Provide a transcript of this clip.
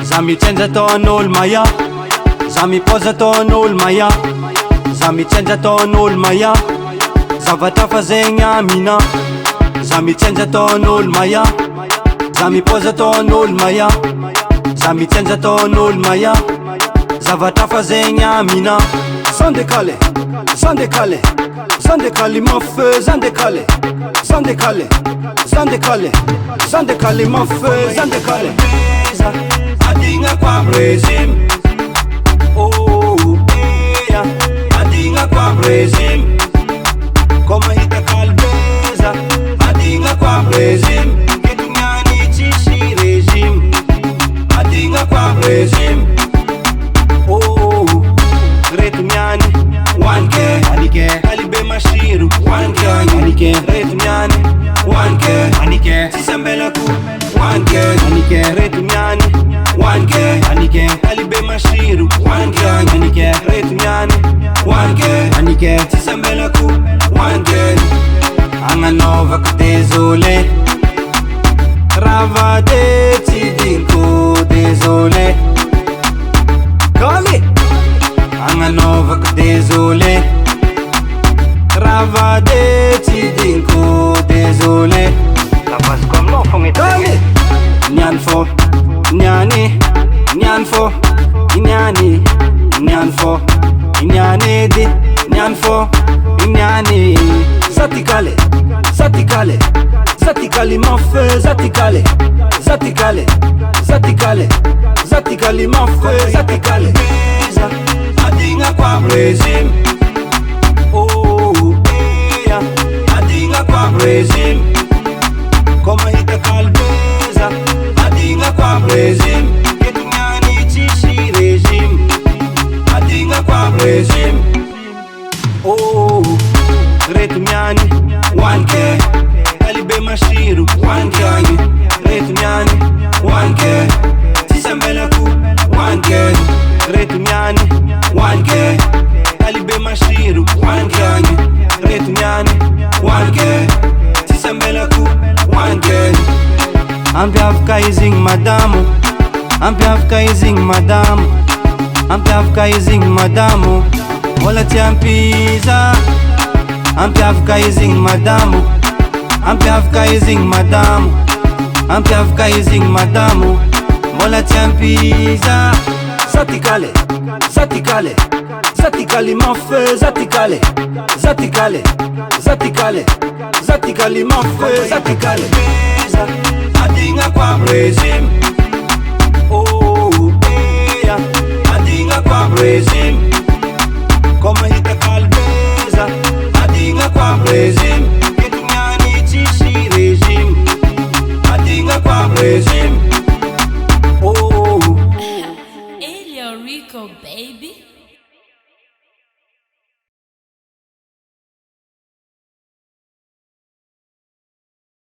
Za mitsenja ataon'olo maya, za mipoza ataon'olo maya, za mitsenja ataon'olo maya, zavatra fa zegny amina. Za mitsenja ataon'olo maya, za mipoza ataon'olo maya, za mitsenja ataon'olo maya, zavatra fa zegny amina. Sans décaler, sans décaler, sans décaler mon feu, sans décaler, sans décaler, sans décaler, sans décaler mon feu, sans décaler. Adinga kwa régime, oh yeah, adinga kwa régime, koma hita kalbeza, adinga kwa régime, ketunyani chishi régime, adinga kwa régime, oh retunyani, wanke, anike, alibe mashiru, wanke, anike, retunyani, wanke, anike, sisambela ku, wanke, anike, retunyani, wanke, anike, alibe mashiru, wanke, anike, retunyani, wanke, anike, sisambela ku, wanke. Anganova ku désolé, ravade tidinko désolé, Kali. Anganova ku désolé, ravade tidinko désolé. La base comme l'enfant est allé. Nyan fo, nyani, nyan fo, inyani, nyan fo, inyani di, nyan fo, inyani. Zatikale, zatikale, zatikale mon feu, zatikale, zatikale, zatikale, zatikale mon feu, zatikale. Adinga kwa régime, oh yeah, adinga kwa régime, koma hita kalbeza, adinga kwa régime, ketunyani chishi régime, adinga kwa régime, oh retunyani, wanke, alibe mashiru, wanke, retunyani, wanke, sisambela ku, wanke, retunyani, wanke, alibe mashiru, wanke, retunyani, wanke, sisambela ku, wanke. Ampiavka izing madamu, ampiavka izing madamu, ampiavka izing madamu, wala tiampiza. Ampiavka izing madamu, ampiavka izing madamu, ampiavka izing madamu, wala tiampiza. Zatikale, zatikale, zatikale mon feu, zatikale, zatikale, zatikale, zatikale mon feu, zatikale. Adinga kwa régime, oh yeah, adinga kwa régime, koma hita kalbeza, adinga kwa régime, ketunyani chishi régime, adinga kwa régime, oh Elio Rico, baby.